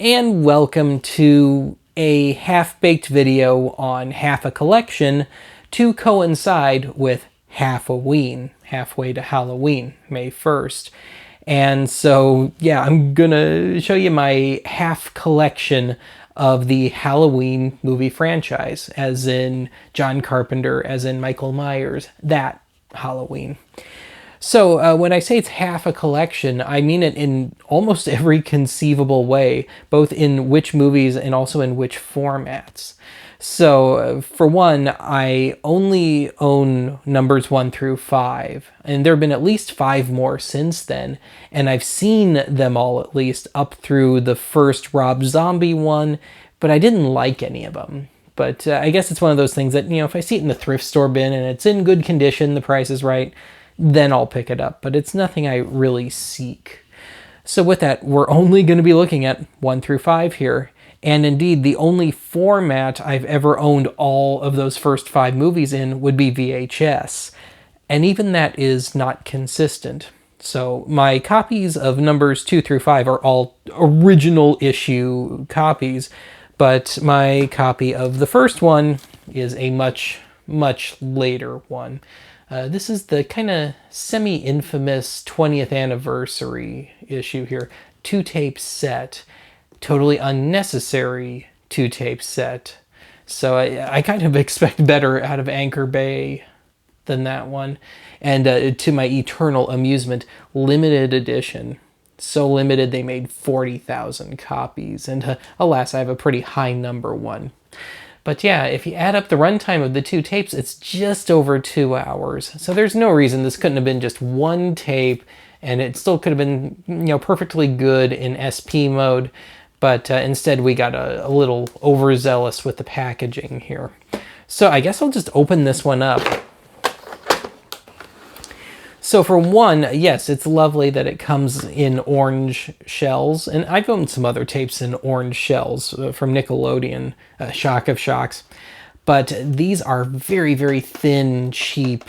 and welcome to a half-baked video on half a collection to coincide with Half-a-Ween, halfway to Halloween, May 1st. And so, yeah, I'm gonna show you my half collection of the Halloween movie franchise, as in John Carpenter, as in Michael Myers, that Halloween. So when I say it's half a collection, I mean it in almost every conceivable way, both in which movies and also in which formats. So for one, I only own numbers 1 through 5, and there have been at least 5 more since then, and I've seen them all at least up through the first Rob Zombie one, but I didn't like any of them. But I guess it's one of those things that, if I see it in the thrift store bin and it's in good condition, the price is right, then I'll pick it up. But it's nothing I really seek. So with that, we're only going to be looking at 1 through 5 here. And indeed, the only format I've ever owned all of those first 5 movies in would be VHS. And even that is not consistent. So my copies of numbers 2 through 5 are all original issue copies. But my copy of the first one is a much, much later one. This is the kind of semi-infamous 20th anniversary issue here. 2-tape set. Totally unnecessary 2-tape set. So I kind of expect better out of Anchor Bay than that one. And to my eternal amusement, limited edition. So limited they made 40,000 copies. And alas, I have a pretty high number one. But yeah, if you add up the runtime of the 2 tapes, it's just over 2 hours. So there's no reason this couldn't have been just 1 tape, and it still could have been, perfectly good in SP mode. But instead, we got a little overzealous with the packaging here. So I guess I'll just open this one up. So for one, yes, it's lovely that it comes in orange shells. And I've owned some other tapes in orange shells from Nickelodeon, Shock of Shocks. But these are very, very thin, cheap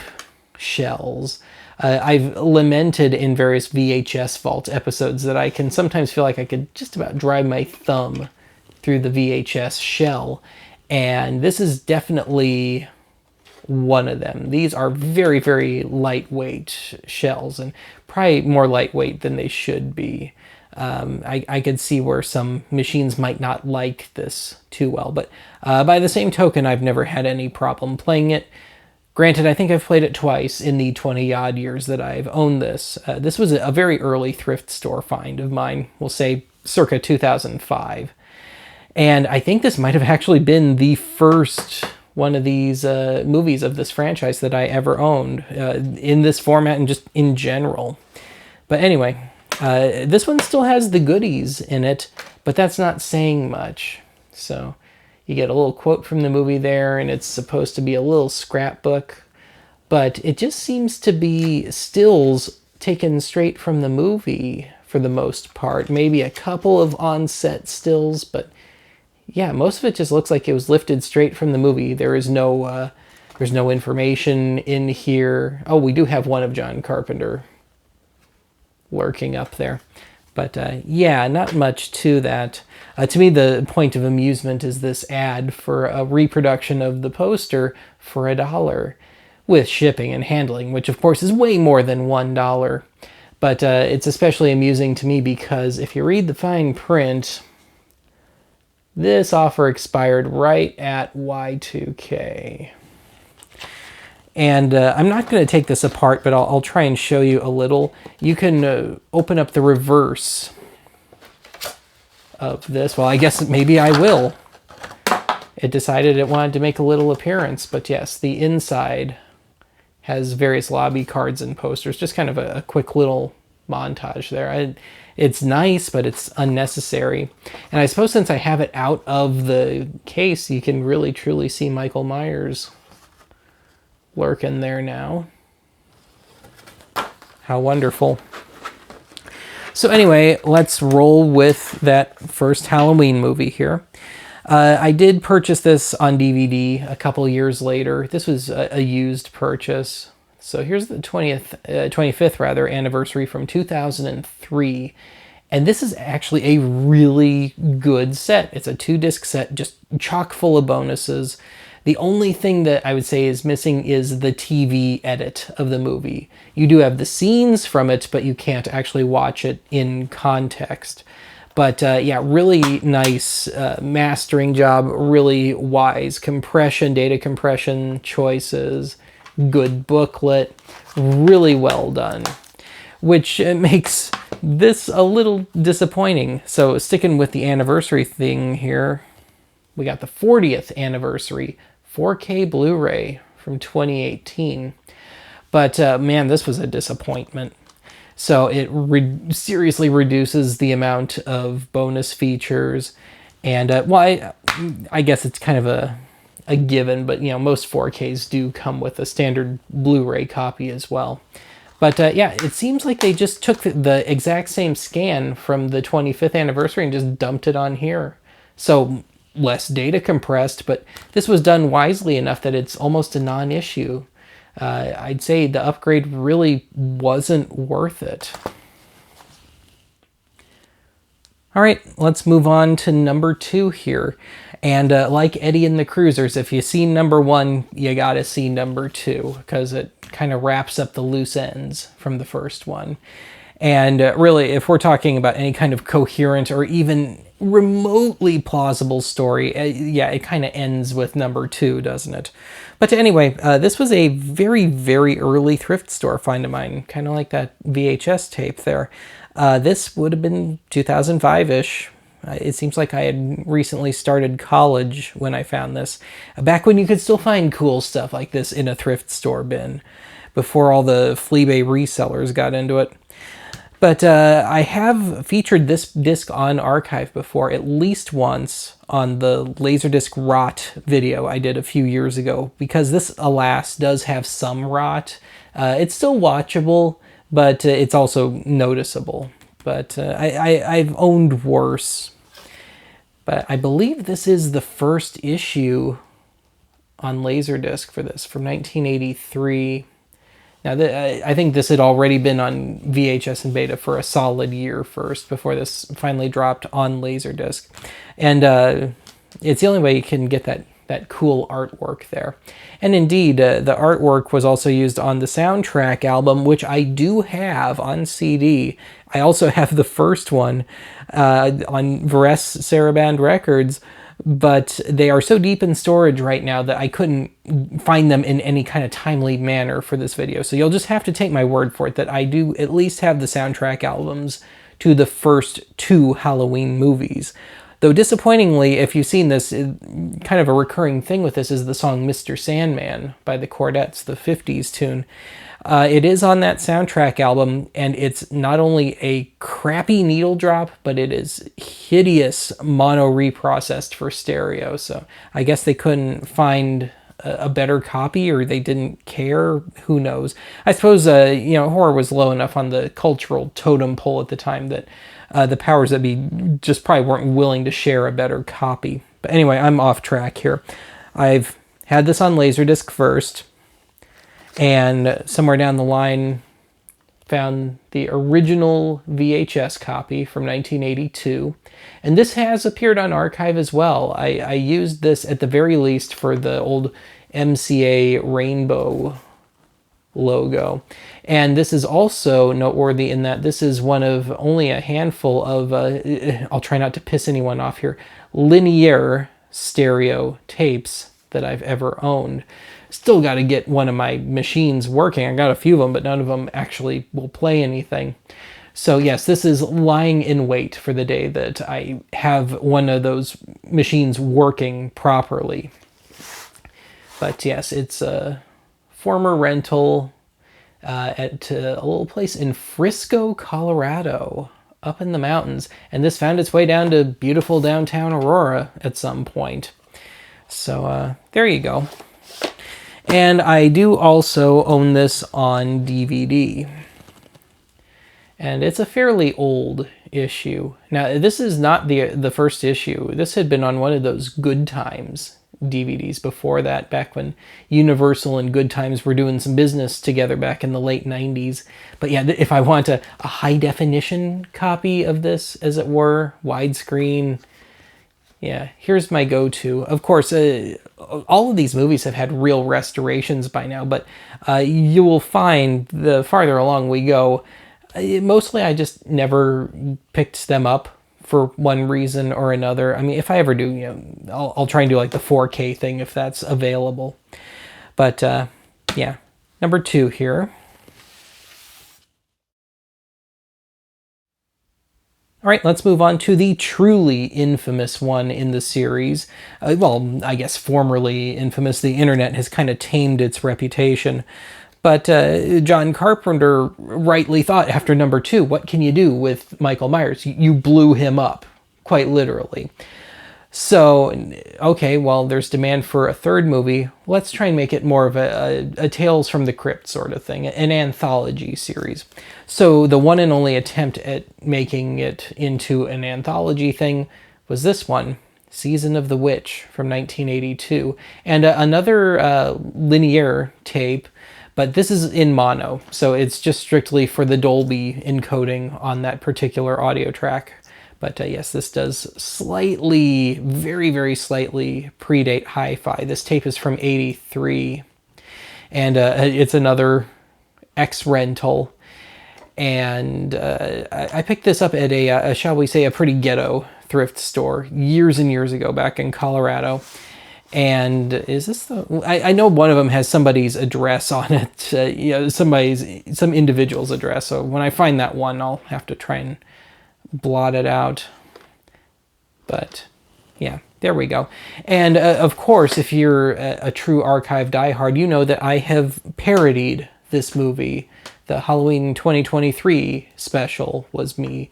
shells. I've lamented in various VHS Vault episodes that I can sometimes feel like I could just about drive my thumb through the VHS shell. And this is definitely one of them. These are very, very lightweight shells, and probably more lightweight than they should be. I could see where some machines might not like this too well, but by the same token, I've never had any problem playing it. Granted, I think I've played it twice in the 20-odd years that I've owned this. This was a very early thrift store find of mine, we'll say circa 2005. And I think this might have actually been the first one of these movies of this franchise that I ever owned in this format and just in general. But anyway, this one still has the goodies in it, but that's not saying much. So you get a little quote from the movie there, and it's supposed to be a little scrapbook, but it just seems to be stills taken straight from the movie for the most part. Maybe a couple of on-set stills, but yeah, most of it just looks like it was lifted straight from the movie. There's no information in here. Oh, we do have one of John Carpenter lurking up there. But yeah, not much to that. To me, the point of amusement is this ad for a reproduction of the poster for $1 with shipping and handling, which of course is way more than $1. But it's especially amusing to me because if you read the fine print, this offer expired right at Y2K. And I'm not going to take this apart, but I'll try and show you a little. You can open up the reverse of this. Well, I guess maybe I will. It decided it wanted to make a little appearance. But yes, the inside has various lobby cards and posters. Just kind of a quick little montage there. It's nice, but it's unnecessary. And I suppose since I have it out of the case, you can really truly see Michael Myers lurking there now. How wonderful. So anyway, let's roll with that first Halloween movie here. I did purchase this on DVD a couple years later. This was a used purchase. So here's the 25th anniversary from 2003. And this is actually a really good set. It's a 2-disc set, just chock full of bonuses. The only thing that I would say is missing is the TV edit of the movie. You do have the scenes from it, but you can't actually watch it in context. But yeah, really nice mastering job, really wise compression, data compression choices, good booklet, really well done, which makes this a little disappointing. So sticking with the anniversary thing here, we got the 40th anniversary 4K Blu-ray from 2018. But man, this was a disappointment. So it seriously reduces the amount of bonus features. And well, I guess it's kind of a given, but you know, most 4Ks do come with a standard Blu-ray copy as well. But yeah, it seems like they just took the exact same scan from the 25th anniversary and just dumped it on here. So less data compressed, but this was done wisely enough that it's almost a non-issue. I'd say the upgrade really wasn't worth it. All right, let's move on to number 2 here. And like Eddie and the Cruisers, if you see number 1, you gotta see number 2, because it kind of wraps up the loose ends from the first one. And really, if we're talking about any kind of coherent or even remotely plausible story, yeah, it kind of ends with number 2, doesn't it? But anyway, this was a very, very early thrift store find of mine, kind of like that VHS tape there. This would have been 2005-ish. It seems like I had recently started college when I found this. Back when you could still find cool stuff like this in a thrift store bin, before all the Fleabay resellers got into it. But I have featured this disc on archive before, at least once, on the Laserdisc rot video I did a few years ago, because this, alas, does have some rot. It's still watchable, but it's also noticeable. But I've owned worse. But I believe this is the first issue on Laserdisc for this, from 1983. Now, I think this had already been on VHS and beta for a solid year first, before this finally dropped on Laserdisc. And it's the only way you can get that cool artwork there. And indeed, the artwork was also used on the soundtrack album, which I do have on CD. I also have the first one on Varese Saraband Records, but they are so deep in storage right now that I couldn't find them in any kind of timely manner for this video. So you'll just have to take my word for it that I do at least have the soundtrack albums to the first 2 Halloween movies. Though disappointingly, if you've seen this, kind of a recurring thing with this is the song Mr. Sandman by the Chordettes, the 50s tune. It is on that soundtrack album, and it's not only a crappy needle drop, but it is hideous mono reprocessed for stereo. So I guess they couldn't find a better copy, or they didn't care. Who knows? I suppose you know, horror was low enough on the cultural totem pole at the time that the powers that be just probably weren't willing to share a better copy. But anyway, I'm off track here. I've had this on Laserdisc first, and somewhere down the line found the original VHS copy from 1982. And this has appeared on archive as well. I used this at the very least for the old MCA Rainbow logo. And this is also noteworthy in that this is one of only a handful of, I'll try not to piss anyone off here, linear stereo tapes that I've ever owned. Still got to get one of my machines working. I got a few of them, but none of them actually will play anything. So yes, this is lying in wait for the day that I have one of those machines working properly. But yes, it's a former rental at a little place in Frisco, Colorado, up in the mountains. And this found its way down to beautiful downtown Aurora at some point. So there you go. And I do also own this on DVD. And it's a fairly old issue. Now, this is not the first issue. This had been on one of those Good Times DVDs before that, back when Universal and Good Times were doing some business together back in the late 90s. But yeah, if I want a high definition copy of this, as it were, widescreen, yeah, here's my go-to. Of course, all of these movies have had real restorations by now, but you will find the farther along we go, mostly I just never picked them up for one reason or another. I mean, if I ever do, I'll try and do like the 4K thing if that's available. But yeah, number 2 here. All right, let's move on to the truly infamous one in the series. Well, I guess formerly infamous. The internet has kind of tamed its reputation. But John Carpenter rightly thought after number 2, what can you do with Michael Myers? You blew him up, quite literally. So, okay, well, there's demand for a third movie. Let's try and make it more of a Tales from the Crypt sort of thing, an anthology series. So the one and only attempt at making it into an anthology thing was this one, Season of the Witch from 1982. And another linear tape, but this is in mono, so it's just strictly for the Dolby encoding on that particular audio track. But yes, this does slightly, very, very slightly predate Hi-Fi. This tape is from '83, and it's another X-rental. And I picked this up at a, shall we say, a pretty ghetto thrift store years and years ago back in Colorado. And is this the... I know one of them has somebody's address on it, some individual's address. So when I find that one, I'll have to try and blot it out. But yeah, there we go. And of course, if you're a true archive diehard, you know that I have parodied this movie. The Halloween 2023 special was me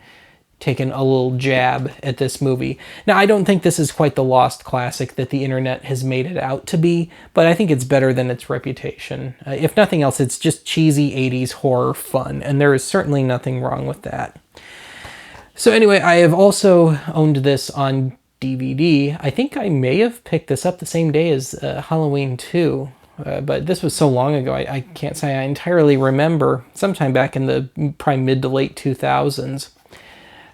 taking a little jab at this movie. Now, I don't think this is quite the lost classic that the internet has made it out to be, but I think it's better than its reputation. If nothing else, it's just cheesy 80s horror fun, and there is certainly nothing wrong with that. So anyway, I have also owned this on DVD. I think I may have picked this up the same day as Halloween 2. But this was so long ago, I can't say I entirely remember. Sometime back in the probably mid to late 2000s.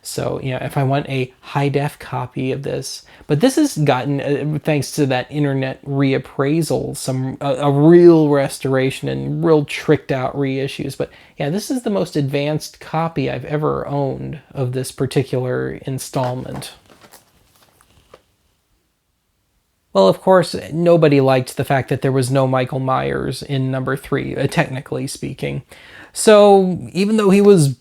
So, if I want a high-def copy of this. But this has gotten, thanks to that internet reappraisal, a real restoration and real tricked-out reissues. But yeah, this is the most advanced copy I've ever owned of this particular installment. Well, of course, nobody liked the fact that there was no Michael Myers in number 3, technically speaking. So even though he was,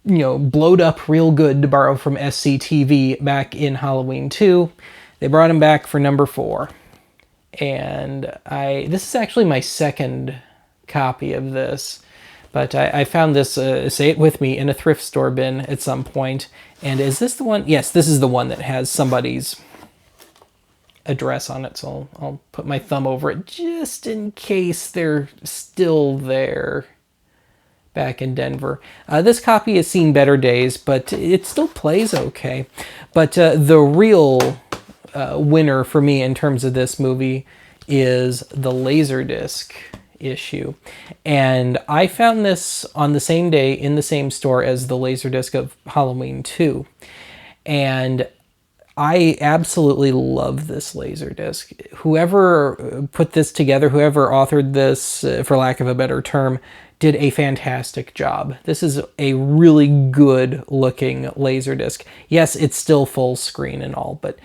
blowed up real good, to borrow from SCTV back in Halloween 2, they brought him back for number 4. And this is actually my second copy of this. But I found this, say it with me, in a thrift store bin at some point. And is this the one? Yes, this is the one that has somebody's address on it, so I'll put my thumb over it just in case they're still there back in Denver. This copy has seen better days, but it still plays okay. But the real winner for me in terms of this movie is the Laserdisc issue. And I found this on the same day in the same store as the Laserdisc of Halloween 2. And I absolutely love this Laserdisc. Whoever put this together, whoever authored this, for lack of a better term, did a fantastic job. This is a really good looking Laserdisc. Yes, it's still full screen and all, but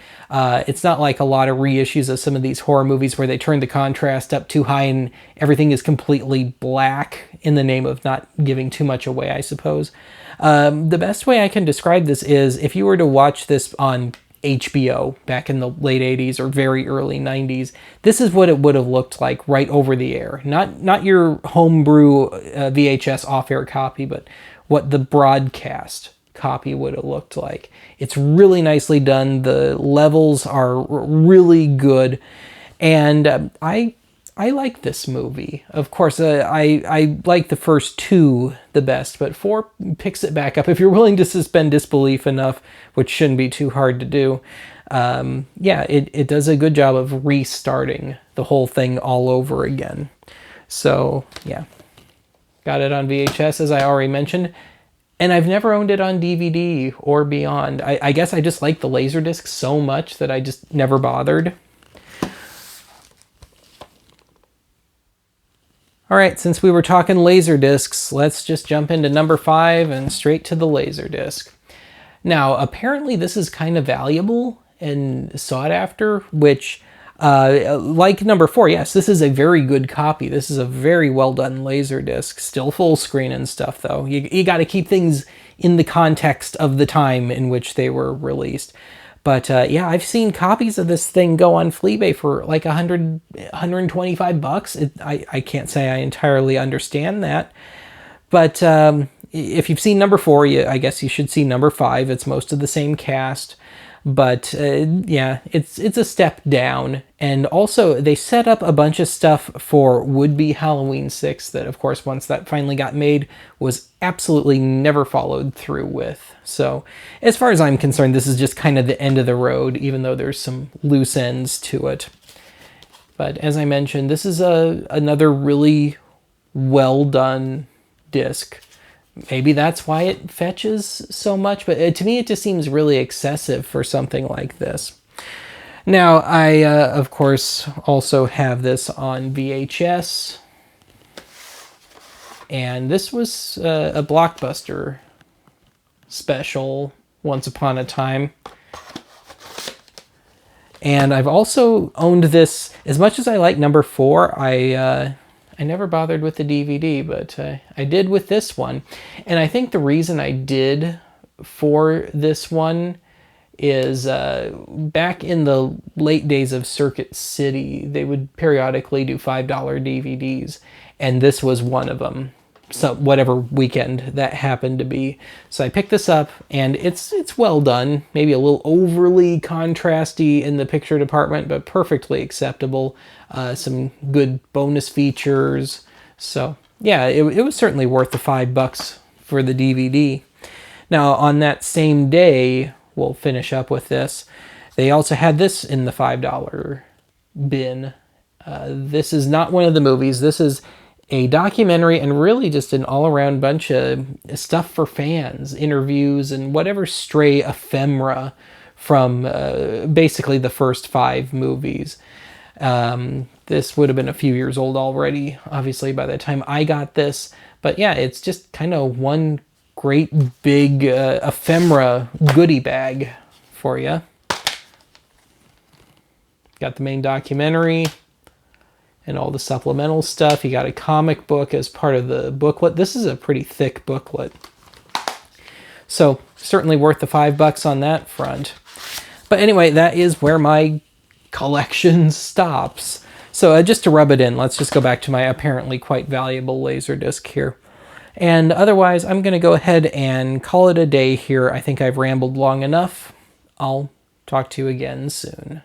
it's not like a lot of reissues of some of these horror movies where they turn the contrast up too high and everything is completely black in the name of not giving too much away, I suppose. The best way I can describe this is if you were to watch this on HBO back in the late 80s or very early 90s, this is what it would have looked like right over the air. Not your homebrew VHS off-air copy, but what the broadcast copy would have looked like. It's really nicely done. The levels are really good. And I I like this movie. Of course, I like the first two the best, but 4 picks it back up. If you're willing to suspend disbelief enough, which shouldn't be too hard to do, yeah, it does a good job of restarting the whole thing all over again. So, yeah. Got it on VHS, as I already mentioned. And I've never owned it on DVD or beyond. I guess I just like the Laserdisc so much that I just never bothered. All right, since we were talking Laserdiscs, let's just jump into number 5 and straight to the Laserdisc. Now, apparently this is kind of valuable and sought after, which, like number 4, yes, this is a very good copy. This is a very well done Laserdisc. Still full screen and stuff, though. You got to keep things in the context of the time in which they were released. But yeah, I've seen copies of this thing go on Fleabay for like $125. I can't say I entirely understand that. But if you've seen number 4, I guess you should see number 5. It's most of the same cast. But yeah, it's a step down. And also, they set up a bunch of stuff for would-be Halloween 6 that, of course, once that finally got made, was absolutely never followed through with. So, as far as I'm concerned, this is just kind of the end of the road, even though there's some loose ends to it. But as I mentioned, this is another really well-done disc. Maybe that's why it fetches so much, but to me it just seems really excessive for something like this. Now, I, of course, also have this on VHS, and this was a Blockbuster special once upon a time. And I've also owned this, as much as I like number 4, I never bothered with the DVD, but I did with this one. And I think the reason I did for this one is back in the late days of Circuit City, they would periodically do $5 DVDs, and this was one of them. So whatever weekend that happened to be. So I picked this up, and it's well done. Maybe a little overly contrasty in the picture department, but perfectly acceptable. Some good bonus features. So yeah, it was certainly worth the $5 for the DVD. Now on that same day, we'll finish up with this. They also had this in the $5 bin. This is not one of the movies. This is a documentary and really just an all-around bunch of stuff for fans, interviews, and whatever stray ephemera from basically the first 5 movies. This would have been a few years old already, obviously, by the time I got this. But yeah, it's just kind of one great big ephemera goodie bag for you. Got the main documentary and all the supplemental stuff. You got a comic book as part of the booklet. This is a pretty thick booklet. So certainly worth the $5 on that front. But anyway, that is where my collection stops. So just to rub it in, let's just go back to my apparently quite valuable Laserdisc here. And otherwise, I'm going to go ahead and call it a day here. I think I've rambled long enough. I'll talk to you again soon.